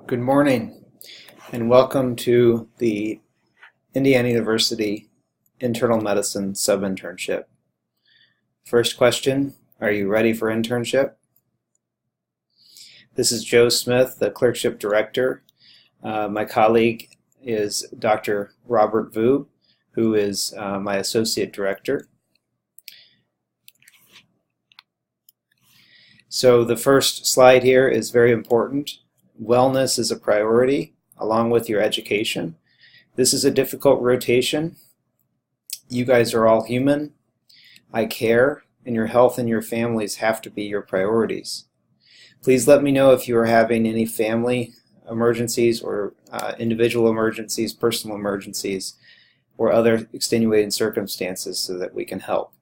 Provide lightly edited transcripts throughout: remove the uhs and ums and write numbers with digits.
Good morning and welcome to the Indiana University Internal Medicine Sub-Internship. First question, are you ready for internship? This is Joe Smith, the Clerkship Director. My colleague is Dr. Robert Vu, who is my Associate Director. So the first slide here is very important. Wellness is a priority, along with your education. This is a difficult rotation. You guys are all human. I care, and your health and your families have to be your priorities. Please let me know if you are having any family emergencies or individual emergencies, personal emergencies, or other extenuating circumstances so that we can help.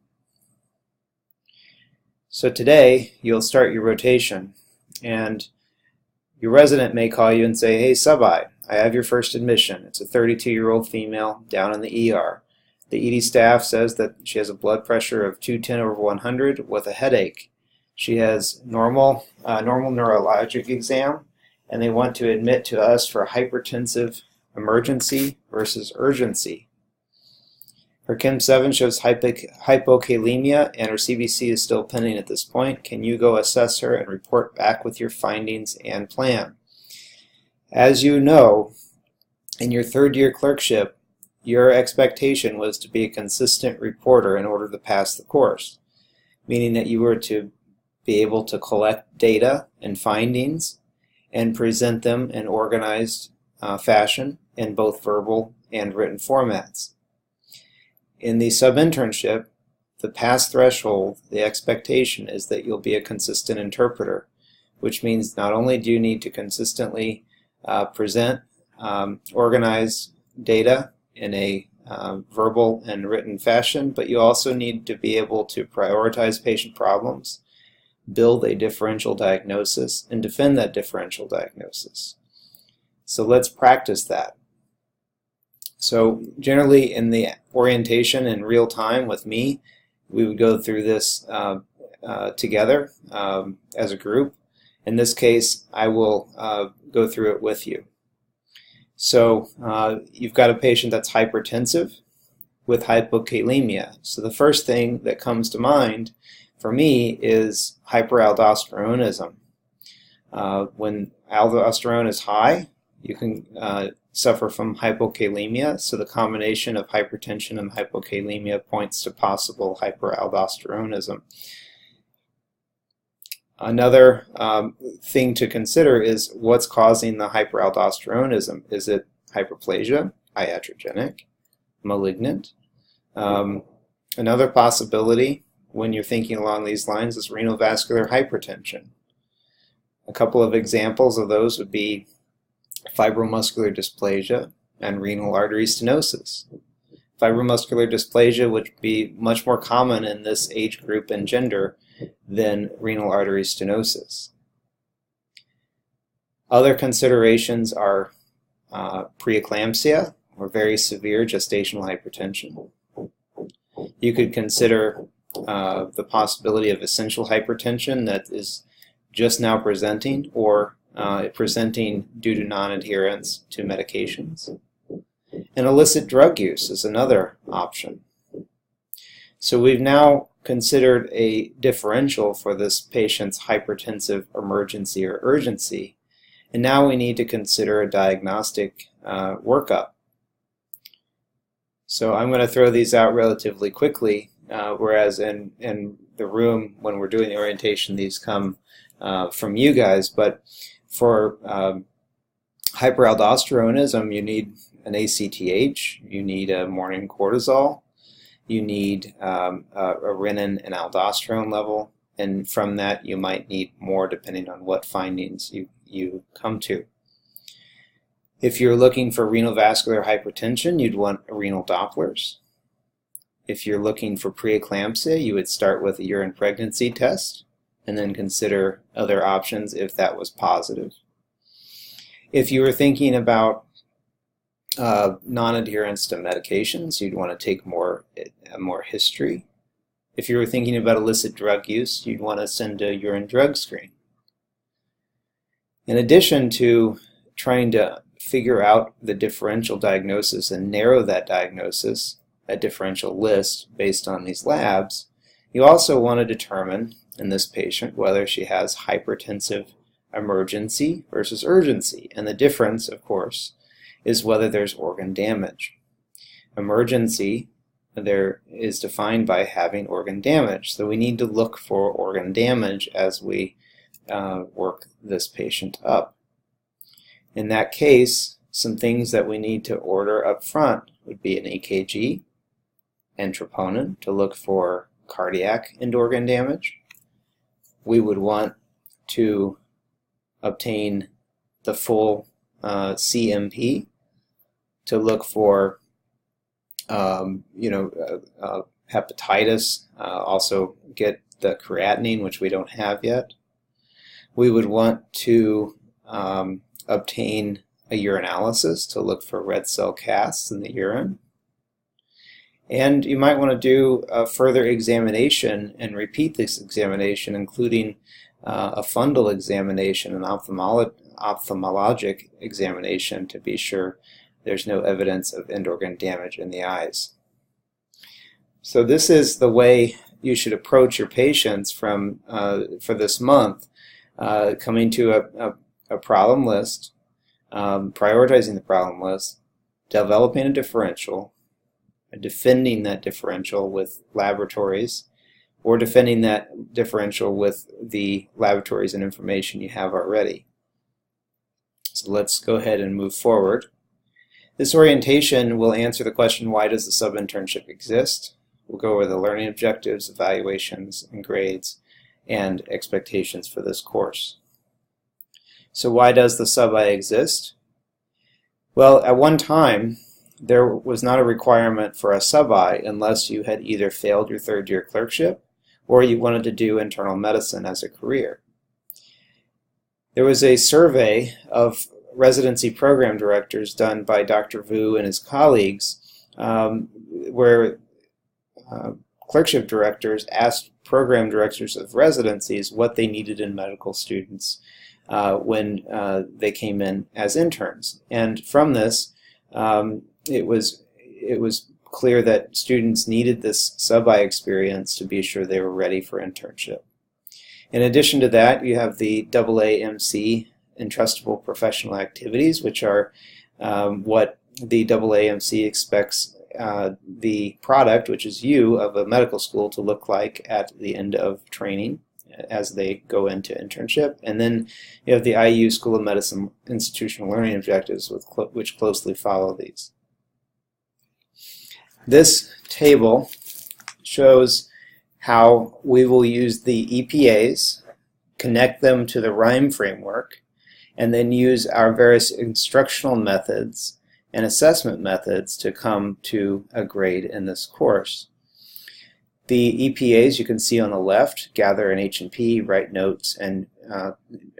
So today, you'll start your rotation, and your resident may call you and say, hey, Sub-I, I have your first admission. It's a 32-year-old female down in the ER. The ED staff says that she has a blood pressure of 210/100 with a headache. She has normal neurologic exam, and they want to admit to us for hypertensive emergency versus urgency. Her Chem7 shows hypokalemia, and her CBC is still pending at this point. Can you go assess her and report back with your findings and plan? As you know, in your third-year clerkship, your expectation was to be a consistent reporter in order to pass the course, meaning that you were to be able to collect data and findings and present them in organized fashion in both verbal and written formats. In the sub-internship, the pass threshold, the expectation is that you'll be a consistent interpreter, which means not only do you need to consistently present organized data in a verbal and written fashion, but you also need to be able to prioritize patient problems, build a differential diagnosis, and defend that differential diagnosis. So let's practice that. So generally in the orientation in real time with me, we would go through this together as a group. In this case, I will go through it with you. So you've got a patient that's hypertensive with hypokalemia. So the first thing that comes to mind for me is hyperaldosteronism. When aldosterone is high, you can suffer from hypokalemia, so the combination of hypertension and hypokalemia points to possible hyperaldosteronism. Another thing to consider is what's causing the hyperaldosteronism. Is it hyperplasia, iatrogenic, malignant? Another possibility when you're thinking along these lines is renal vascular hypertension. A couple of examples of those would be fibromuscular dysplasia and renal artery stenosis. Fibromuscular dysplasia would be much more common in this age group and gender than renal artery stenosis. Other considerations are preeclampsia or very severe gestational hypertension. You could consider the possibility of essential hypertension that is just now presenting, or presenting due to non-adherence to medications. And illicit drug use is another option. So we've now considered a differential for this patient's hypertensive emergency or urgency, and now we need to consider a diagnostic workup. So I'm going to throw these out relatively quickly, whereas in the room when we're doing the orientation, these come from you guys, but for hyperaldosteronism, you need an ACTH, you need a morning cortisol, you need a renin and aldosterone level, and from that you might need more depending on what findings you come to. If you're looking for renal vascular hypertension, you'd want renal Dopplers. If you're looking for preeclampsia, you would start with a urine pregnancy test and then consider other options if that was positive. If you were thinking about non-adherence to medications, you'd want to take more history. If you were thinking about illicit drug use, you'd want to send a urine drug screen. In addition to trying to figure out the differential diagnosis and narrow that diagnosis, that differential list based on these labs, you also want to determine in this patient whether she has hypertensive emergency versus urgency. And the difference, of course, is whether there's organ damage. Emergency there is defined by having organ damage. So we need to look for organ damage as we work this patient up. In that case, some things that we need to order up front would be an EKG and troponin to look for cardiac and organ damage. We would want to obtain the full CMP to look for hepatitis, also get the creatinine, which we don't have yet. We would want to obtain a urinalysis to look for red cell casts in the urine. And you might want to do a further examination and repeat this examination, including a fundal examination, an ophthalmologic examination, to be sure there's no evidence of end organ damage in the eyes. So this is the way you should approach your patients for this month, coming to a problem list, prioritizing the problem list, developing a differential, defending that differential with laboratories, or defending that differential with the laboratories and information you have already. So let's go ahead and move forward. This orientation will answer the question, why does the sub-internship exist? We'll go over the learning objectives, evaluations, and grades, and expectations for this course. So why does the sub-I exist? Well, at one time, there was not a requirement for a sub-I unless you had either failed your third-year clerkship or you wanted to do internal medicine as a career. There was a survey of residency program directors done by Dr. Vu and his colleagues where clerkship directors asked program directors of residencies what they needed in medical students when they came in as interns. And from this, it was clear that students needed this sub-I experience to be sure they were ready for internship. In addition to that, you have the AAMC entrustable professional activities, which are what the AAMC expects the product, which is you, of a medical school to look like at the end of training as they go into internship. And then you have the IU School of Medicine institutional learning objectives, which closely follow these. This table shows how we will use the EPAs, connect them to the RIME framework, and then use our various instructional methods and assessment methods to come to a grade in this course. The EPAs you can see on the left: gather an H&P, write notes, and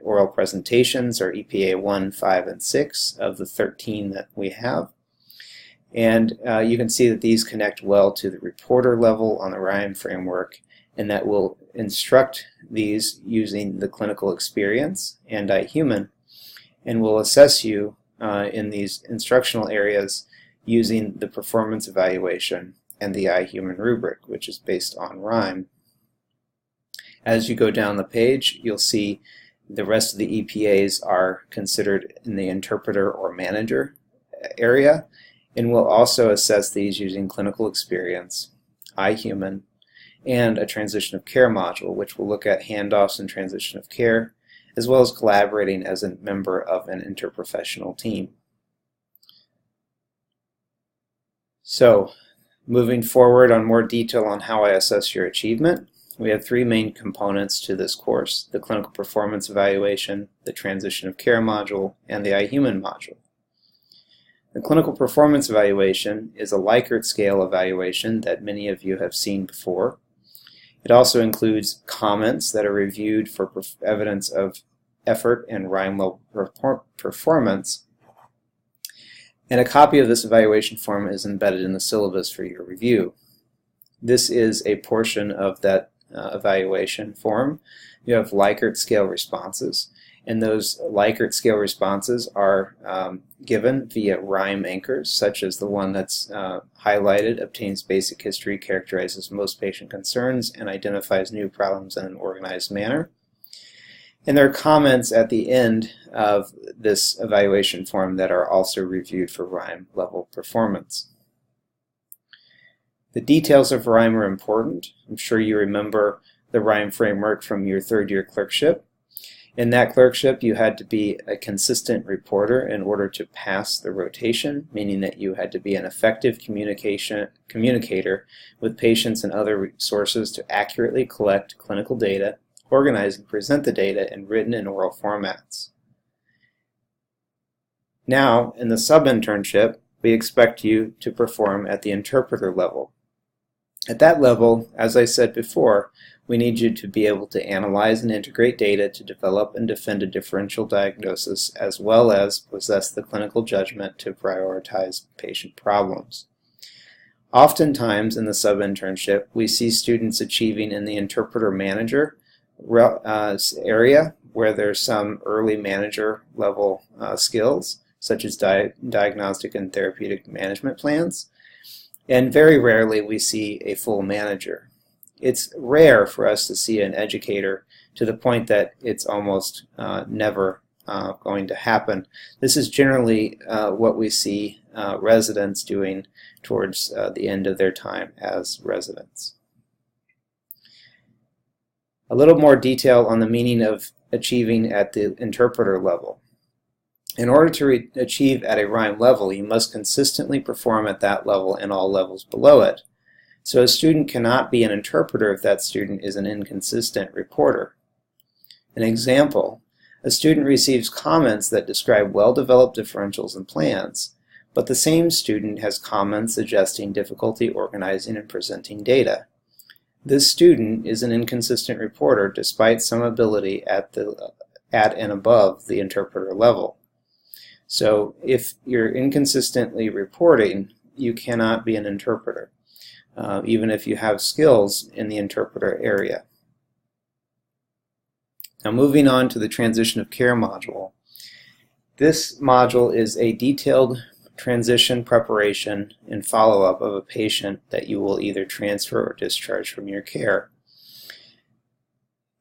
oral presentations are EPA 1, 5, and 6 of the 13 that we have. And you can see that these connect well to the reporter level on the RIME framework, and that will instruct these using the clinical experience and iHuman, and will assess you in these instructional areas using the performance evaluation and the iHuman rubric, which is based on RIME. As you go down the page, you'll see the rest of the EPAs are considered in the interpreter or manager area, and we'll also assess these using clinical experience, iHuman, and a transition of care module, which will look at handoffs and transition of care, as well as collaborating as a member of an interprofessional team. So, moving forward on more detail on how I assess your achievement, we have three main components to this course: the clinical performance evaluation, the transition of care module, and the iHuman module. The clinical performance evaluation is a Likert scale evaluation that many of you have seen before. It also includes comments that are reviewed for evidence of effort and RIME level performance. And a copy of this evaluation form is embedded in the syllabus for your review. This is a portion of that evaluation form. You have Likert scale responses, And those Likert scale responses are given via rhyme anchors, such as the one that's highlighted, obtains basic history, characterizes most patient concerns, and identifies new problems in an organized manner. And there are comments at the end of this evaluation form that are also reviewed for rhyme level performance. The details of rhyme are important. I'm sure you remember the rhyme framework from your third-year clerkship. In that clerkship, you had to be a consistent reporter in order to pass the rotation, meaning that you had to be an effective communicator with patients and other sources to accurately collect clinical data, organize and present the data in written and oral formats. Now, in the sub-internship, we expect you to perform at the interpreter level. At that level, as I said before, we need you to be able to analyze and integrate data to develop and defend a differential diagnosis, as well as possess the clinical judgment to prioritize patient problems. Oftentimes in the sub-internship, we see students achieving in the interpreter manager area, where there's some early manager level skills, such as diagnostic and therapeutic management plans. And very rarely we see a full manager. It's rare for us to see an educator to the point that it's almost never going to happen. This is generally what we see residents doing towards the end of their time as residents. A little more detail on the meaning of achieving at the interpreter level. In order to achieve at a rhyme level, you must consistently perform at that level and all levels below it. So a student cannot be an interpreter if that student is an inconsistent reporter. An example, a student receives comments that describe well-developed differentials and plans, but the same student has comments suggesting difficulty organizing and presenting data. This student is an inconsistent reporter despite some ability at and above the interpreter level. So if you're inconsistently reporting, you cannot be an interpreter, even if you have skills in the interpreter area. Now moving on to the transition of care module. This module is a detailed transition preparation and follow-up of a patient that you will either transfer or discharge from your care.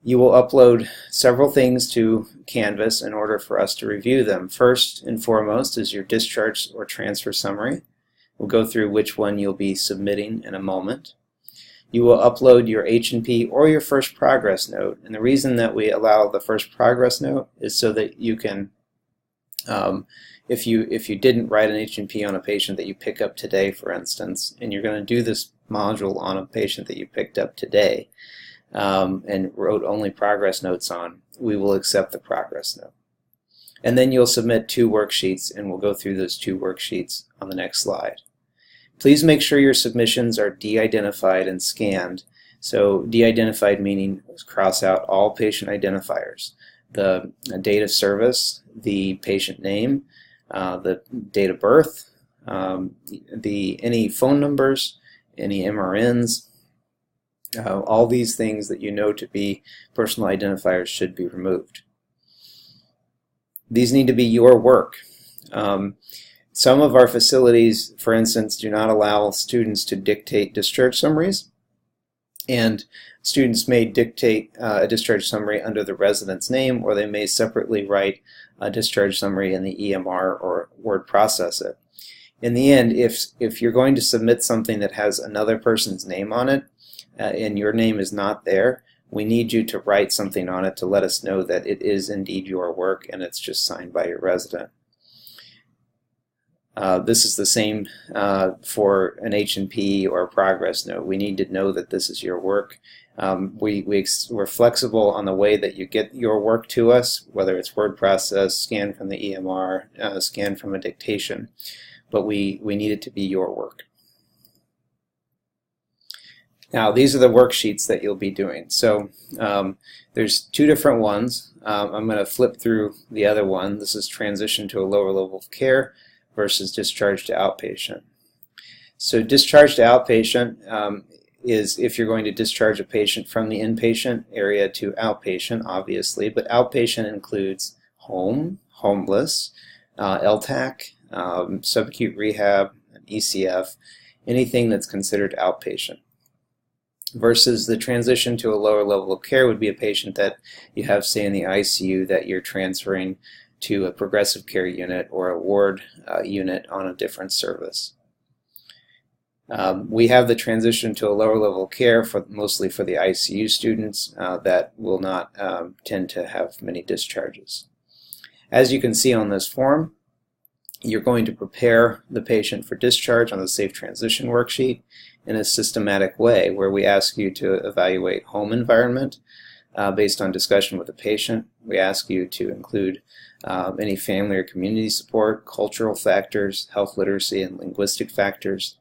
You will upload several things to Canvas in order for us to review them. First and foremost is your discharge or transfer summary. We'll go through which one you'll be submitting in a moment. You will upload your H&P or your first progress note, and the reason that we allow the first progress note is so that you can, if you didn't write an H&P on a patient that you pick up today, for instance, and you're going to do this module on a patient that you picked up today, and wrote only progress notes on, we will accept the progress note. And then you'll submit 2 worksheets, and we'll go through those 2 worksheets on the next slide. Please make sure your submissions are de-identified and scanned. So de-identified meaning cross out all patient identifiers. The date of service, the patient name, the date of birth, any phone numbers, any MRNs, all these things that you know to be personal identifiers should be removed. These need to be your work. Some of our facilities, for instance, do not allow students to dictate discharge summaries, and students may dictate a discharge summary under the resident's name, or they may separately write a discharge summary in the EMR or word process it. In the end, if you're going to submit something that has another person's name on it, and your name is not there, we need you to write something on it to let us know that it is indeed your work and it's just signed by your resident. This is the same for an H&P or a progress note. We need to know that this is your work. We're flexible on the way that you get your work to us, whether it's word process, scan from the EMR, scan from a dictation, but we need it to be your work. Now, these are the worksheets that you'll be doing. So there's 2 different ones. I'm going to flip through the other one. This is transition to a lower level of care versus discharge to outpatient. So discharge to outpatient is if you're going to discharge a patient from the inpatient area to outpatient, obviously, but outpatient includes home, homeless, LTAC, subacute rehab, ECF, anything that's considered outpatient. Versus the transition to a lower level of care would be a patient that you have, say, in the ICU that you're transferring to a progressive care unit or a ward unit on a different service. We have the transition to a lower level of care mostly for the ICU students that will not tend to have many discharges. As you can see on this form, you're going to prepare the patient for discharge on the Safe Transition worksheet in a systematic way, where we ask you to evaluate home environment based on discussion with the patient. We ask you to include any family or community support, cultural factors, health literacy, and linguistic factors.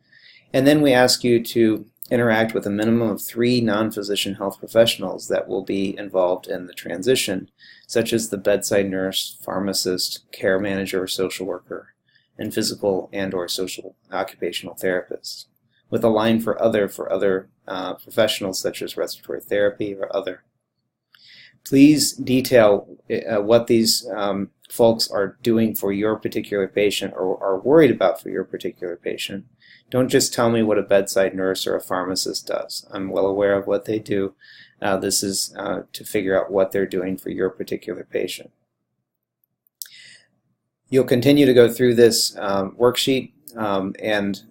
And then we ask you to interact with a minimum of 3 non-physician health professionals that will be involved in the transition, such as the bedside nurse, pharmacist, care manager or social worker, and physical and/or social occupational therapists, with a line for other professionals such as respiratory therapy or other. Please detail what these folks are doing for your particular patient or are worried about for your particular patient. Don't just tell me what a bedside nurse or a pharmacist does. I'm well aware of what they do. This is to figure out what they're doing for your particular patient. You'll continue to go through this worksheet and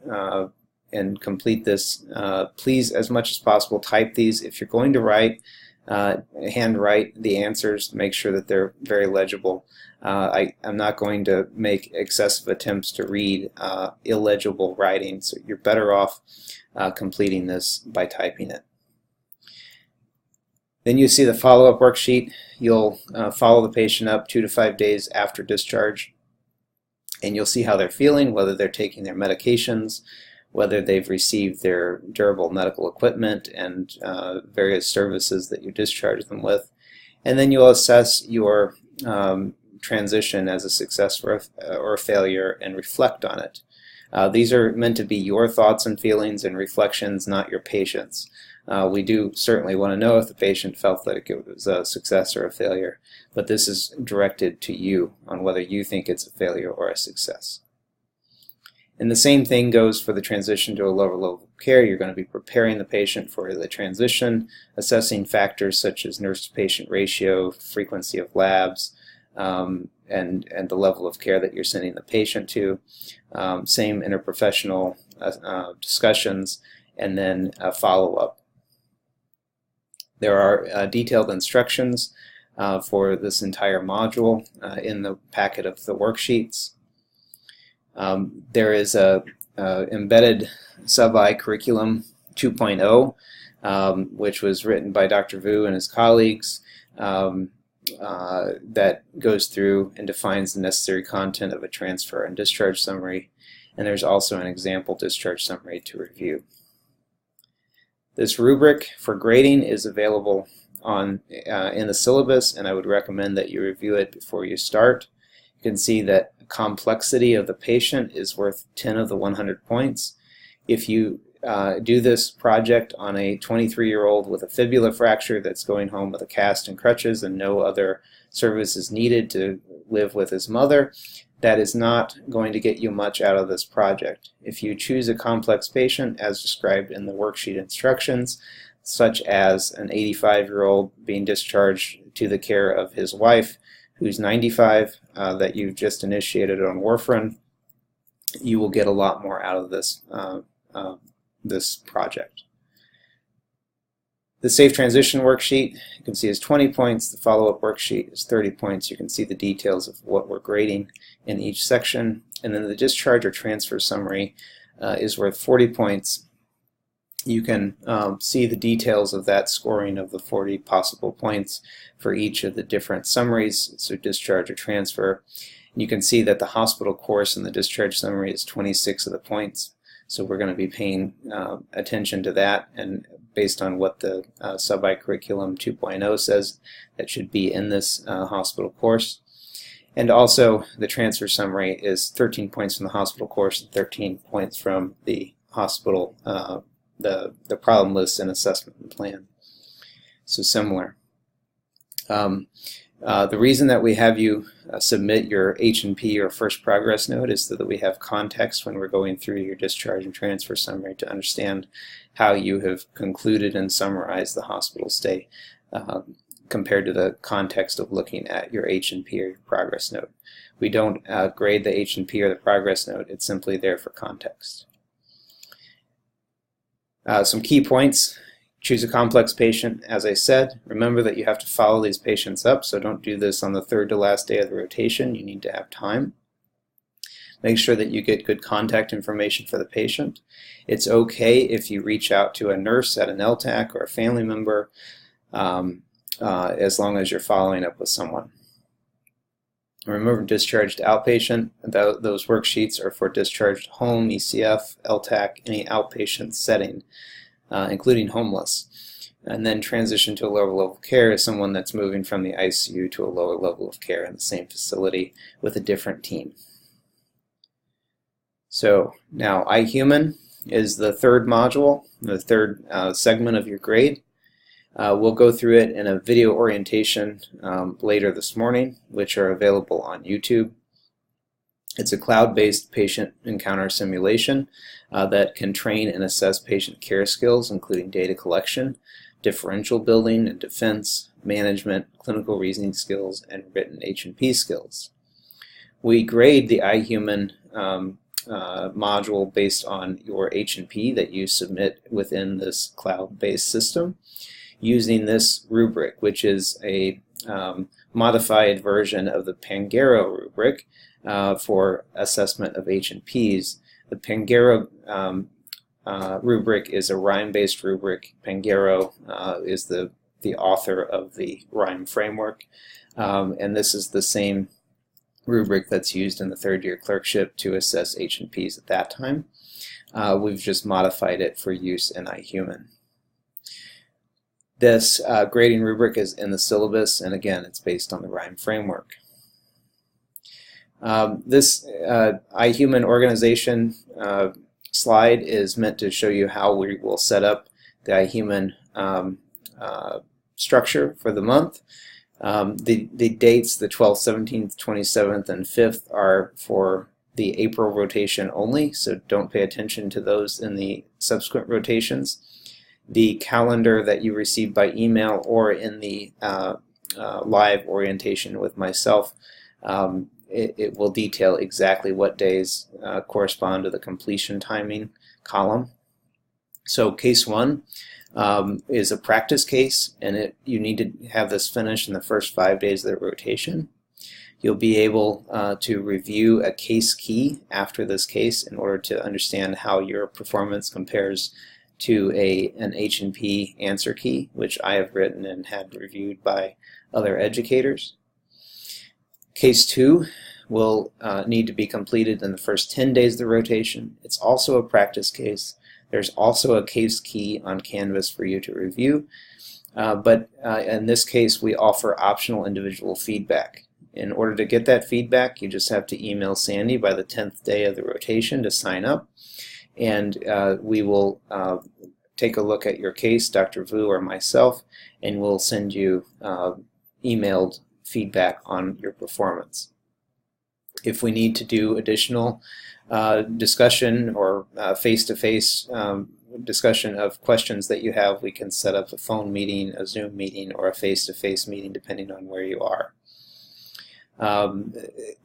complete this. Please, as much as possible, type these. If you're going to write, handwrite the answers, make sure that they're very legible. I'm not going to make excessive attempts to read illegible writing, so you're better off completing this by typing it. Then you see the follow-up worksheet. You'll follow the patient up 2 to 5 days after discharge, and you'll see how they're feeling, whether they're taking their medications, whether they've received their durable medical equipment and various services that you discharge them with. And then you'll assess your transition as a success or a failure and reflect on it. These are meant to be your thoughts and feelings and reflections, not your patient's. We do certainly want to know if the patient felt like it was a success or a failure, but this is directed to you on whether you think it's a failure or a success. And the same thing goes for the transition to a lower level of care. You're going to be preparing the patient for the transition, assessing factors such as nurse-to-patient ratio, frequency of labs, and the level of care that you're sending the patient to. Same interprofessional discussions, and then a follow-up. There are detailed instructions for this entire module in the packet of the worksheets. There is a embedded Sub-I curriculum 2.0, which was written by Dr. Vu and his colleagues, that goes through and defines the necessary content of a transfer and discharge summary, and there's also an example discharge summary to review. This rubric for grading is available in the syllabus, and I would recommend that you review it before you start. You can see that complexity of the patient is worth 10 of the 100 points. If you do this project on a 23-year-old with a fibula fracture that's going home with a cast and crutches and no other services needed to live with his mother, that is not going to get you much out of this project. If you choose a complex patient as described in the worksheet instructions, such as an 85-year-old being discharged to the care of his wife who's 95, that you've just initiated on warfarin, you will get a lot more out of this, this project. The Safe Transition worksheet, you can see, is 20 points. The follow-up worksheet is 30 points. You can see the details of what we're grading in each section. And then the discharge or transfer summary is worth 40 points. You can see the details of that scoring of the 40 possible points for each of the different summaries, so discharge or transfer. And you can see that the hospital course in the discharge summary is 26 of the points. So we're going to be paying attention to that, and based on what the Sub-I curriculum 2.0 says, that should be in this hospital course. And also the transfer summary is 13 points from the hospital course and 13 points from the hospital the problem list and assessment and plan. So similar. The reason that we have you submit your H&P or first progress note is so that we have context when we're going through your discharge and transfer summary to understand how you have concluded and summarized the hospital stay compared to the context of looking at your H&P or your progress note. We don't grade the H&P or the progress note, it's simply there for context. Some key points. Choose a complex patient, as I said. Remember that you have to follow these patients up, so don't do this on the third to last day of the rotation. You need to have time. Make sure that you get good contact information for the patient. It's okay if you reach out to a nurse at an LTAC or a family member, as long as you're following up with someone. Remember, discharged outpatient, those worksheets are for discharged home, ECF, LTAC, any outpatient setting, including homeless. And then transition to a lower level of care is someone that's moving from the ICU to a lower level of care in the same facility with a different team. So now iHuman is the third module, the third segment of your grade. We'll go through it in a video orientation later this morning, which are available on YouTube. It's a cloud-based patient encounter simulation that can train and assess patient care skills, including data collection, differential building and defense, management, clinical reasoning skills, and written H&P skills. We grade the iHuman module based on your H&P that you submit within this cloud-based system using this rubric, which is a modified version of the Pangaro rubric for assessment of H&Ps. The Pangaro rubric is a rhyme-based rubric. Pangaro is the author of the rhyme framework, and this is the same rubric that's used in the third-year clerkship to assess H&Ps at that time. We've just modified it for use in iHuman. This grading rubric is in the syllabus, and again, it's based on the rhyme framework. This iHuman organization slide is meant to show you how we will set up the iHuman structure for the month. The dates, the 12th, 17th, 27th, and 5th, are for the April rotation only, so don't pay attention to those in the subsequent rotations. The calendar that you receive by email or in the live orientation with myself, it will detail exactly what days correspond to the completion timing column. So case 1 is a practice case, and you need to have this finished in the first 5 days of the rotation. You'll be able to review a case key after this case in order to understand how your performance compares to an H&P answer key, which I have written and had reviewed by other educators. Case 2 will need to be completed in the first 10 days of the rotation. It's also a practice case. There's also a case key on Canvas for you to review, but in this case we offer optional individual feedback. In order to get that feedback, you just have to email Sandy by the 10th day of the rotation to sign up, and we will take a look at your case, Dr. Vu or myself, and we'll send you emailed feedback on your performance. If we need to do additional discussion or face-to-face discussion of questions that you have, we can set up a phone meeting, a Zoom meeting, or a face-to-face meeting depending on where you are.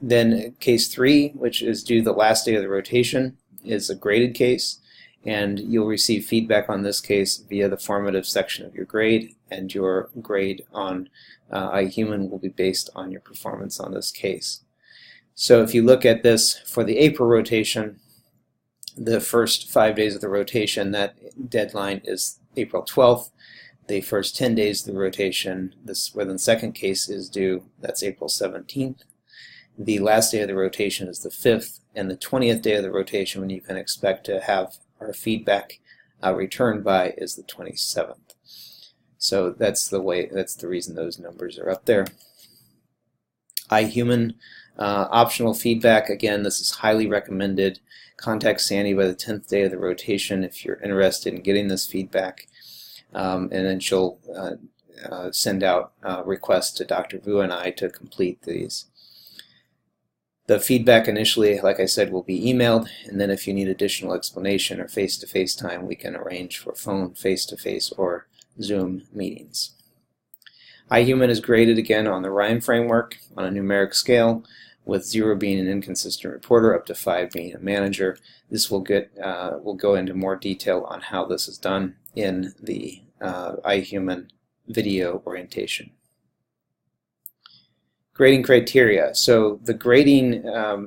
Then case 3, which is due the last day of the rotation, is a graded case, and you'll receive feedback on this case via the formative section of your grade, and your grade on iHuman will be based on your performance on this case. So if you look at this for the April rotation, the first 5 days of the rotation, that deadline is April 12th. The first 10 days of the rotation, where the second case is due, that's April 17th. The last day of the rotation is the 5th, and the 20th day of the rotation, when you can expect to have our feedback returned by, is the 27th. So that's the reason those numbers are up there. iHuman Optional feedback, again, this is highly recommended. Contact Sandy by the 10th day of the rotation if you're interested in getting this feedback, and then she'll send out requests to Dr. Vu and I to complete these. The feedback initially, like I said, will be emailed, and then if you need additional explanation or face-to-face time, we can arrange for phone, face-to-face, or Zoom meetings. iHuman is graded again on the RIME framework on a numeric scale, with 0 being an inconsistent reporter, up to 5 being a manager. This will go into more detail on how this is done in the iHuman video orientation. Grading criteria. So the grading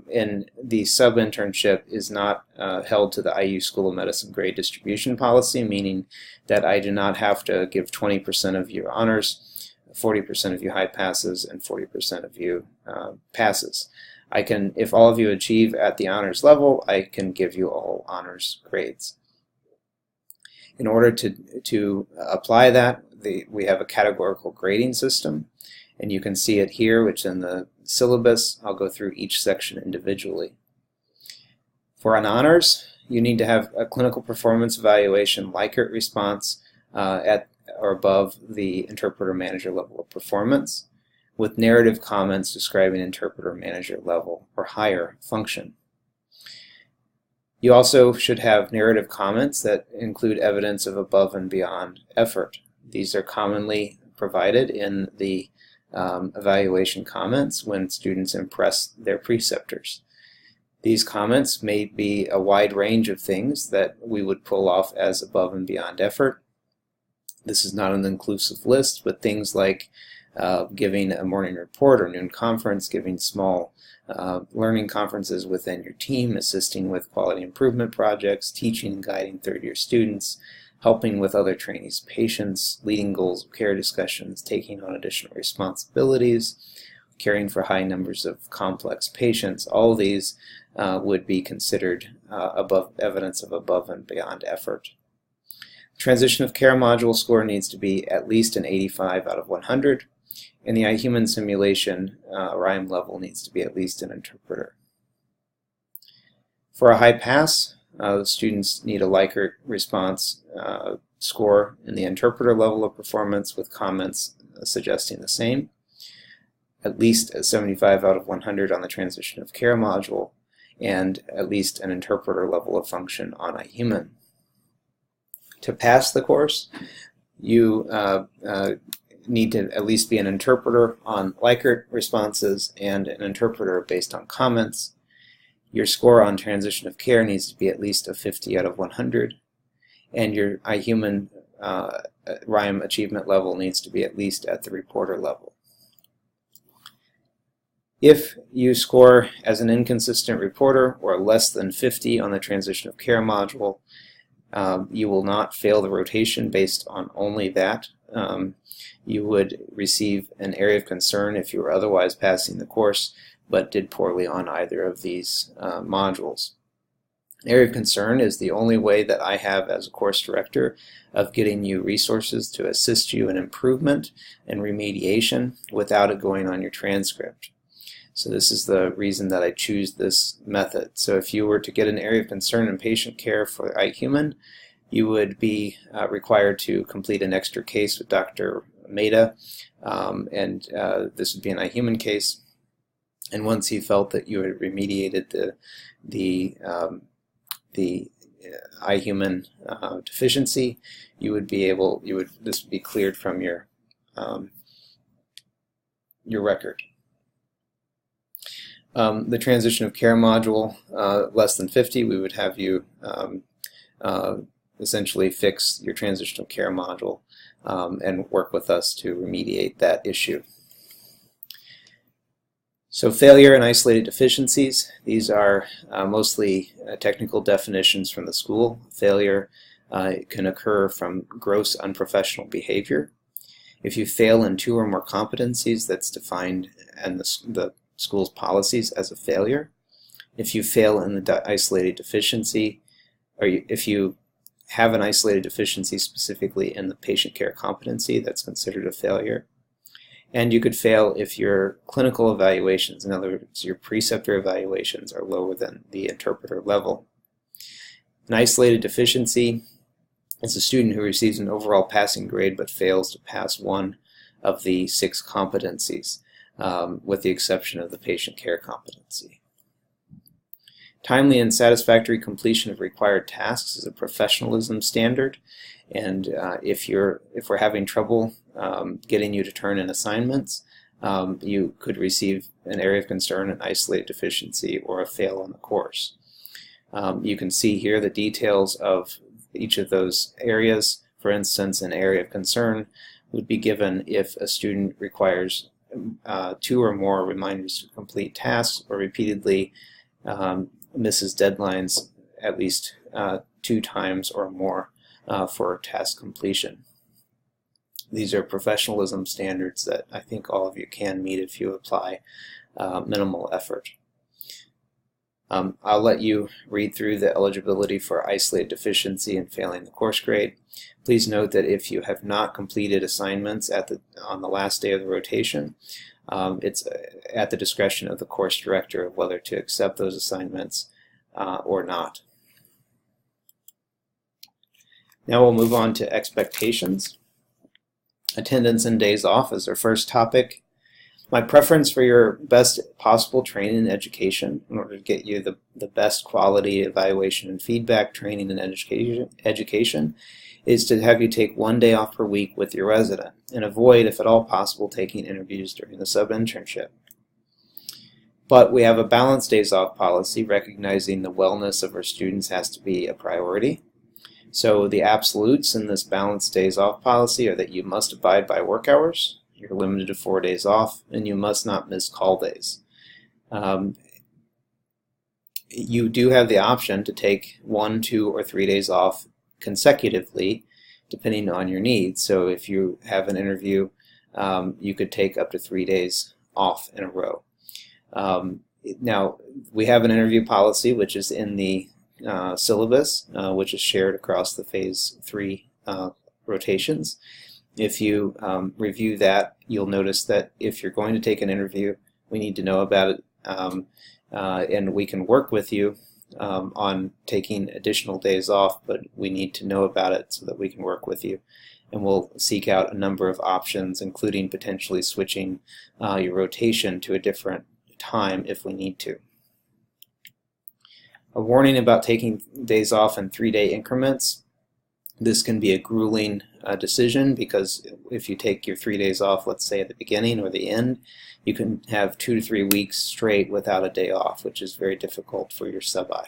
in the sub-internship is not held to the IU School of Medicine grade distribution policy, meaning that I do not have to give 20% of you honors, 40% of you high passes, and 40% of you passes. I can, if all of you achieve at the honors level, I can give you all honors grades. In order to apply that, we have a categorical grading system, and you can see it here, which in the syllabus. I'll go through each section individually. For an honors, you need to have a clinical performance evaluation Likert response at or above the interpreter manager level of performance, with narrative comments describing interpreter manager level or higher function. You also should have narrative comments that include evidence of above and beyond effort. These are commonly provided in the evaluation comments when students impress their preceptors. These comments may be a wide range of things that we would pull off as above and beyond effort. This is not an inclusive list, but things like giving a morning report or noon conference, giving small learning conferences within your team, assisting with quality improvement projects, teaching and guiding third-year students, helping with other trainees' patients, leading goals of care discussions, taking on additional responsibilities, caring for high numbers of complex patients. All of these would be considered evidence of above and beyond effort. Transition of care module score needs to be at least an 85 out of 100, and the iHuman simulation RIME level needs to be at least an interpreter. For a high pass, the students need a Likert response score in the interpreter level of performance with comments suggesting the same, at least a 75 out of 100 on the transition of care module, and at least an interpreter level of function on iHuman. To pass the course, you need to at least be an interpreter on Likert responses and an interpreter based on comments. Your score on transition of care needs to be at least a 50 out of 100, and your iHuman RIME achievement level needs to be at least at the reporter level. If you score as an inconsistent reporter or less than 50 on the transition of care module, you will not fail the rotation based on only that. You would receive an area of concern if you were otherwise passing the course but did poorly on either of these modules. Area of concern is the only way that I have as a course director of getting you resources to assist you in improvement and remediation without it going on your transcript. So this is the reason that I choose this method. So if you were to get an area of concern in patient care for iHuman, you would be required to complete an extra case with Dr. Maida, and this would be an iHuman case. And once he felt that you had remediated the iHuman deficiency, this would be cleared from your record. The transition of care module, less than 50, we would have you essentially fix your transitional care module and work with us to remediate that issue. So failure and isolated deficiencies, these are mostly technical definitions from the school. Failure can occur from gross unprofessional behavior. If you fail in 2 or more competencies, that's defined in the school's policies as a failure. If you fail in the isolated deficiency, or if you have an isolated deficiency specifically in the patient care competency, that's considered a failure. And you could fail if your clinical evaluations, in other words, your preceptor evaluations, are lower than the interpreter level. An isolated deficiency is a student who receives an overall passing grade but fails to pass one of the 6 competencies, with the exception of the patient care competency. Timely and satisfactory completion of required tasks is a professionalism standard, and if we're having trouble getting you to turn in assignments, you could receive an area of concern, an isolated deficiency, or a fail on the course. You can see here the details of each of those areas. For instance, an area of concern would be given if a student requires 2 or more reminders to complete tasks, or repeatedly misses deadlines at least 2 times or more for task completion. These are professionalism standards that I think all of you can meet if you apply minimal effort. I'll let you read through the eligibility for isolated deficiency and failing the course grade. Please note that if you have not completed assignments on the last day of the rotation, it's at the discretion of the course director of whether to accept those assignments or not. Now we'll move on to expectations. Attendance and days off is our first topic. My preference for your best possible training and education, in order to get you the best quality evaluation and feedback training and education, is to have you take 1 day off per week with your resident, and avoid, if at all possible, taking interviews during the sub-internship. But we have a balanced days off policy, recognizing the wellness of our students has to be a priority. So the absolutes in this balanced days off policy are that you must abide by work hours, you're limited to 4 days off, and you must not miss call days. You do have the option to take 1, 2, or 3 days off consecutively, depending on your needs. So if you have an interview, you could take up to 3 days off in a row. Now, we have an interview policy which is in the syllabus, which is shared across the Phase 3 rotations. If you review that, you'll notice that if you're going to take an interview, we need to know about it, and we can work with you on taking additional days off, but we need to know about it so that we can work with you. And we'll seek out a number of options, including potentially switching your rotation to a different time if we need to. A warning about taking days off in 3-day increments. This can be a grueling decision, because if you take your 3 days off, let's say at the beginning or the end, you can have 2 to 3 weeks straight without a day off, which is very difficult for your sub-I.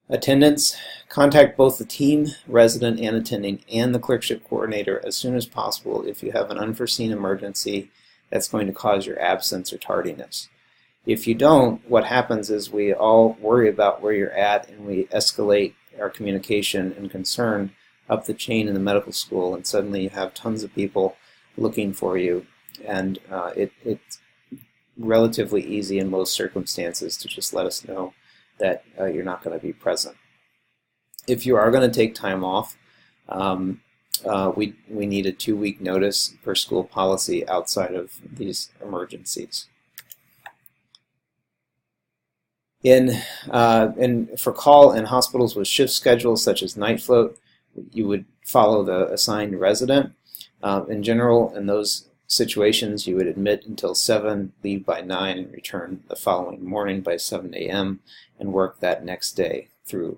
Attendance. Contact both the team, resident, and attending, and the clerkship coordinator as soon as possible if you have an unforeseen emergency that's going to cause your absence or tardiness. If you don't, what happens is we all worry about where you're at, and we escalate our communication and concern up the chain in the medical school, and suddenly you have tons of people looking for you, and it's relatively easy in most circumstances to just let us know that you're not going to be present. If you are going to take time off, we need a 2-week notice per school policy outside of these emergencies. For call in hospitals with shift schedules such as night float, you would follow the assigned resident. In general, in those situations, you would admit until 7, leave by 9, and return the following morning by 7 a.m. and work that next day through.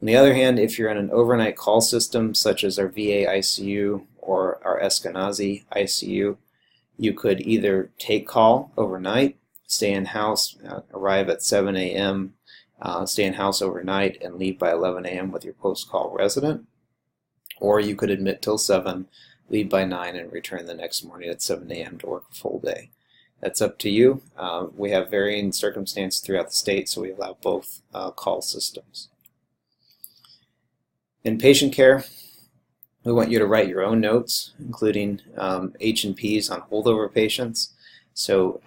On the other hand, if you're in an overnight call system such as our VA ICU or our Eskenazi ICU, you could either take call overnight, stay in house, arrive at 7 a.m., stay in house overnight, and leave by 11 a.m. with your post-call resident, or you could admit till 7, leave by 9, and return the next morning at 7 a.m. to work a full day. That's up to you. We have varying circumstances throughout the state, so we allow both call systems. In patient care, we want you to write your own notes, including H&Ps on holdover patients. So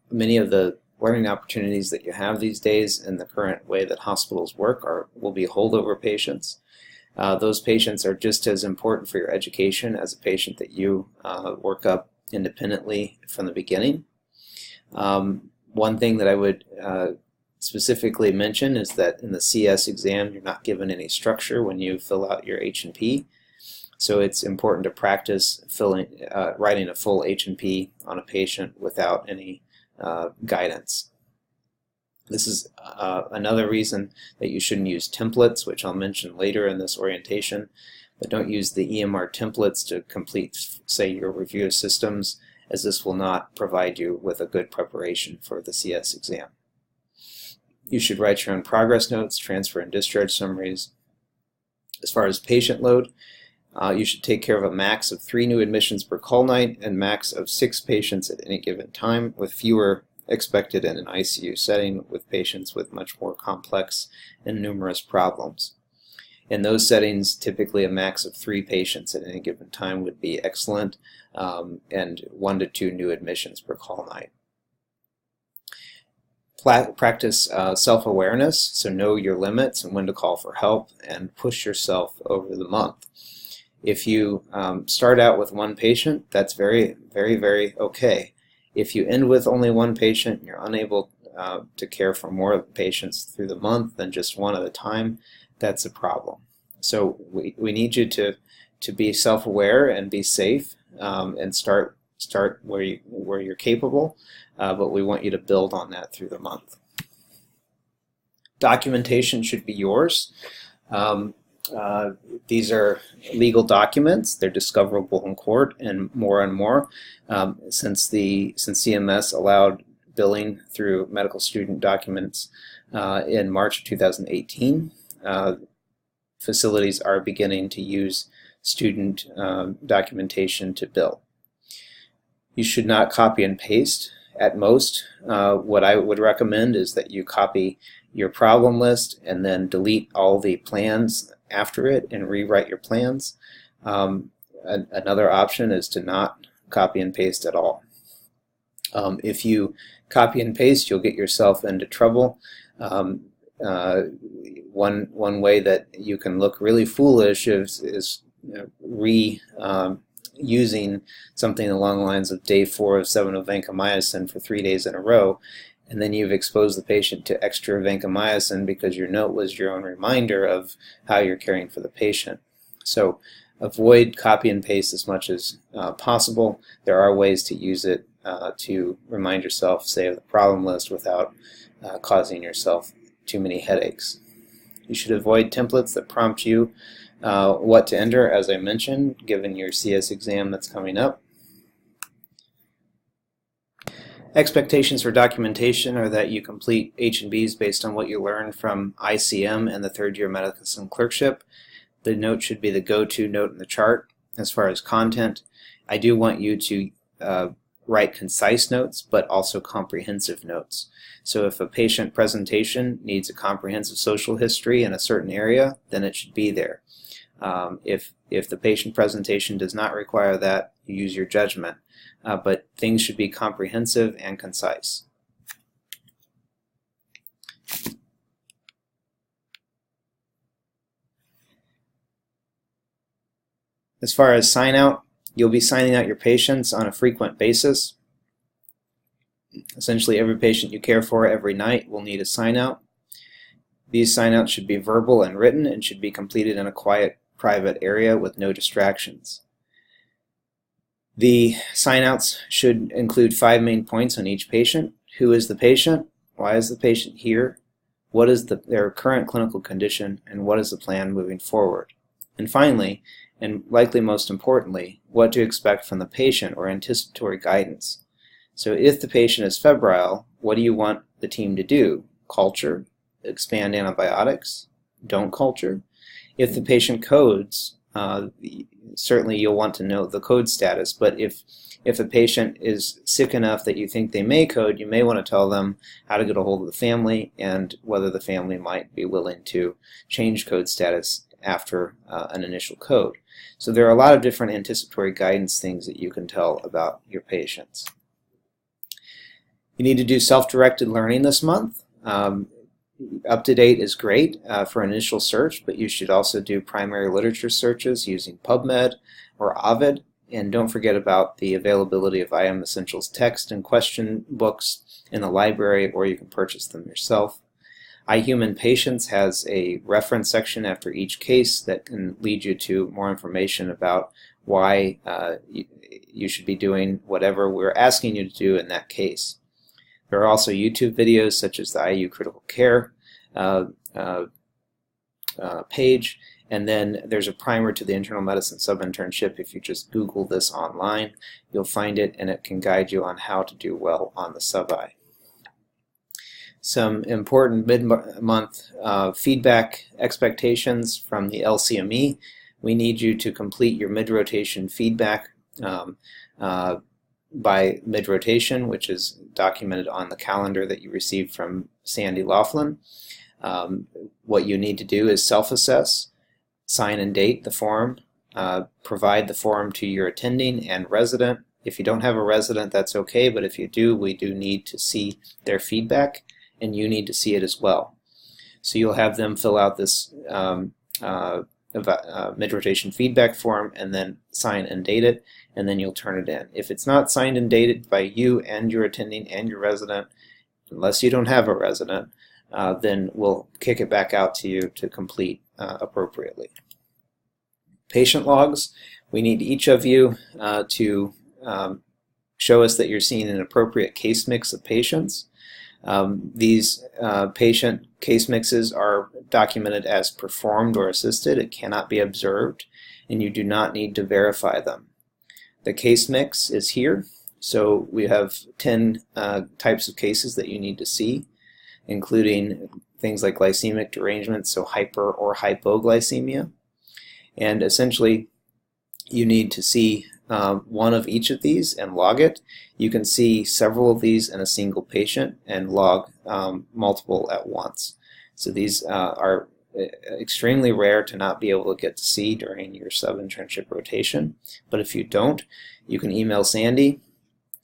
many of the learning opportunities that you have these days in the current way that hospitals work will be holdover patients. Those patients are just as important for your education as a patient that you work up independently from the beginning. One thing that I would specifically mention is that in the CS exam you're not given any structure when you fill out your H&P. So it's important to practice writing a full H&P on a patient without any guidance. This is another reason that you shouldn't use templates, which I'll mention later in this orientation, but don't use the EMR templates to complete, say, your review of systems, as this will not provide you with a good preparation for the CS exam. You should write your own progress notes, transfer and discharge summaries. As far as patient load, you should take care of a max of 3 new admissions per call night and max of 6 patients at any given time, with fewer expected in an ICU setting with patients with much more complex and numerous problems. In those settings, typically a max of 3 patients at any given time would be excellent, and 1 to 2 new admissions per call night. Practice self-awareness, so know your limits and when to call for help, and push yourself over the month. If you start out with 1 patient, that's very, very, very okay. If you end with only 1 patient and you're unable to care for more patients through the month than just 1 at a time, that's a problem. So we need you to be self-aware and be safe, and start where you're capable, but we want you to build on that through the month. Documentation should be yours. These are legal documents. They're discoverable in court and more. Since CMS allowed billing through medical student documents in March of 2018, facilities are beginning to use student documentation to bill. You should not copy and paste. At most, what I would recommend is that you copy your problem list and then delete all the plans after it and rewrite your plans. Another option is to not copy and paste at all. If you copy and paste, you'll get yourself into trouble. One way that you can look really foolish is using something along the lines of day 4 of 7 of vancomycin for 3 days in a row, and then you've exposed the patient to extra vancomycin because your note was your own reminder of how you're caring for the patient. So avoid copy and paste as much as possible. There are ways to use it to remind yourself, say, of the problem list without causing yourself too many headaches. You should avoid templates that prompt you what to enter, as I mentioned, given your CS exam that's coming up. Expectations for documentation are that you complete H&Bs based on what you learned from ICM and the 3rd year medicine clerkship. The note should be the go-to note in the chart. As far as content, I do want you to write concise notes, but also comprehensive notes. So if a patient presentation needs a comprehensive social history in a certain area, then it should be there. If the patient presentation does not require that, you use your judgment. But things should be comprehensive and concise. As far as sign out, you'll be signing out your patients on a frequent basis. Essentially, every patient you care for every night will need a sign out. These sign outs should be verbal and written and should be completed in a quiet, private area with no distractions. The sign-outs should include 5 main points on each patient. Who is the patient? Why is the patient here? What is their current clinical condition? And what is the plan moving forward? And finally, and likely most importantly, what to expect from the patient or anticipatory guidance. So if the patient is febrile, what do you want the team to do? Culture? Expand antibiotics? Don't culture? If the patient codes, certainly you'll want to know the code status, but if a patient is sick enough that you think they may code, you may want to tell them how to get a hold of the family and whether the family might be willing to change code status after an initial code. So there are a lot of different anticipatory guidance things that you can tell about your patients. You need to do self-directed learning this month. Up-to-date is great for initial search, but you should also do primary literature searches using PubMed or Ovid. And don't forget about the availability of IM Essentials text and question books in the library, or you can purchase them yourself. iHuman Patients has a reference section after each case that can lead you to more information about why you should be doing whatever we're asking you to do in that case. There are also YouTube videos such as the IU Critical Care page, and then there's a primer to the internal medicine sub-internship. If you just Google this online, you'll find it, and it can guide you on how to do well on the sub-I. Some important mid-month feedback expectations from the LCME. We need you to complete your mid-rotation feedback by mid-rotation, which is documented on the calendar that you received from Sandy Laughlin. What you need to do is self-assess, sign and date the form, provide the form to your attending and resident. If you don't have a resident, that's okay, but if you do, we do need to see their feedback, and you need to see it as well. So you'll have them fill out this mid-rotation feedback form and then sign and date it, and then you'll turn it in. If it's not signed and dated by you and your attending and your resident, unless you don't have a resident, then we'll kick it back out to you to complete appropriately. Patient logs. We need each of you to show us that you're seeing an appropriate case mix of patients. These patient case mixes are documented as performed or assisted. It cannot be observed, and you do not need to verify them. The case mix is here, so we have 10 types of cases that you need to see, including things like glycemic derangements, so hyper or hypoglycemia. And essentially, you need to see one of each of these and log it. You can see several of these in a single patient and log multiple at once. So these are extremely rare to not be able to get to see during your sub-internship rotation. But if you don't, you can email Sandy.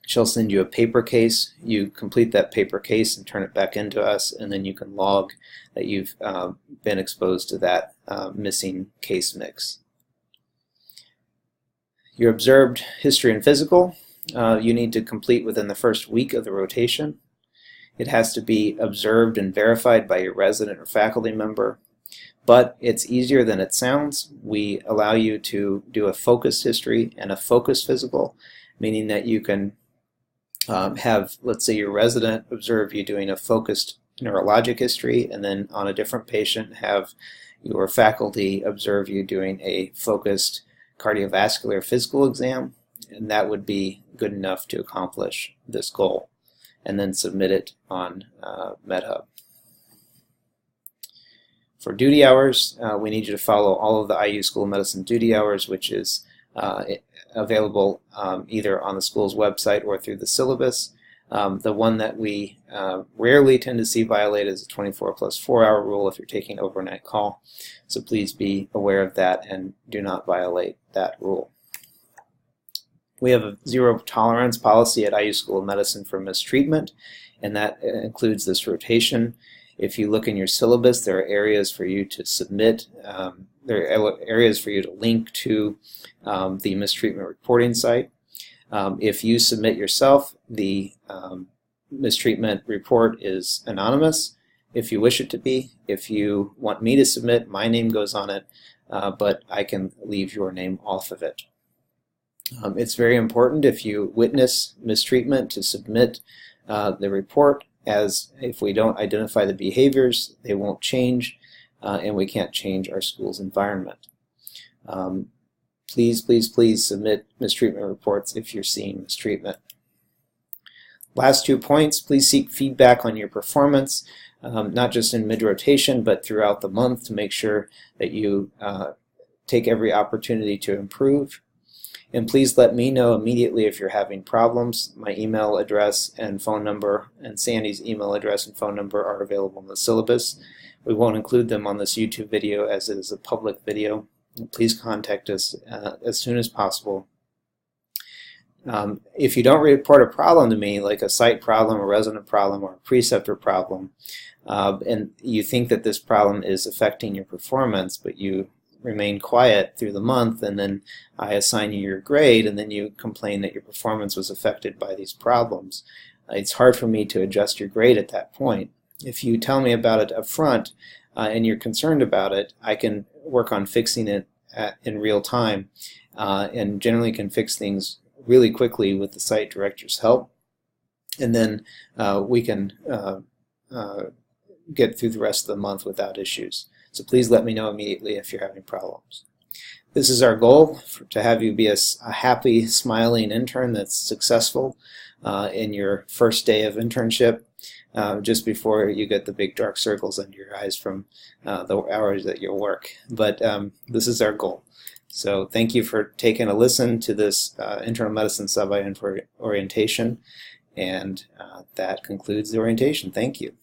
She'll send you a paper case. You complete that paper case and turn it back into us, and then you can log that you've been exposed to that missing case mix. Your observed history and physical, you need to complete within the first week of the rotation. It has to be observed and verified by your resident or faculty member, but it's easier than it sounds. We allow you to do a focused history and a focused physical, meaning that you can have, let's say, your resident observe you doing a focused neurologic history, and then on a different patient have your faculty observe you doing a focused cardiovascular physical exam, and that would be good enough to accomplish this goal, and then submit it on MedHub. For duty hours, we need you to follow all of the IU School of Medicine duty hours, which is available either on the school's website or through the syllabus. The one that we rarely tend to see violated is a 24 plus 4 hour rule if you're taking overnight call. So please be aware of that and do not violate that rule. We have a zero tolerance policy at IU School of Medicine for mistreatment, and that includes this rotation. If you look in your syllabus, there are areas for you to submit, there are areas for you to link to the mistreatment reporting site. If you submit yourself, the mistreatment report is anonymous if you wish it to be. If you want me to submit, my name goes on it, but I can leave your name off of it. It's very important if you witness mistreatment to submit the report, as if we don't identify the behaviors, they won't change, and we can't change our school's environment. Please, please, please submit mistreatment reports if you're seeing mistreatment. Last 2 points, please seek feedback on your performance, not just in mid-rotation, but throughout the month, to make sure that you take every opportunity to improve. And please let me know immediately if you're having problems. My email address and phone number, and Sandy's email address and phone number, are available in the syllabus. We won't include them on this YouTube video as it is a public video. Please contact us as soon as possible If you don't report a problem to me, like a site problem, a resident problem, or a preceptor problem, and you think that this problem is affecting your performance, but you remain quiet through the month, and then I assign you your grade, and then you complain that your performance was affected by these problems, it's hard for me to adjust your grade at that point. If you tell me about it up front and you're concerned about it, I can work on fixing it in real time, and generally can fix things really quickly with the site director's help, and then we can get through the rest of the month without issues. So please let me know immediately if you're having problems. This is our goal, to have you be a happy, smiling intern that's successful in your first day of internship, just before you get the big dark circles under your eyes from the hours that you'll work. But this is our goal. So thank you for taking a listen to this internal medicine sub-I orientation, and that concludes the orientation. Thank you.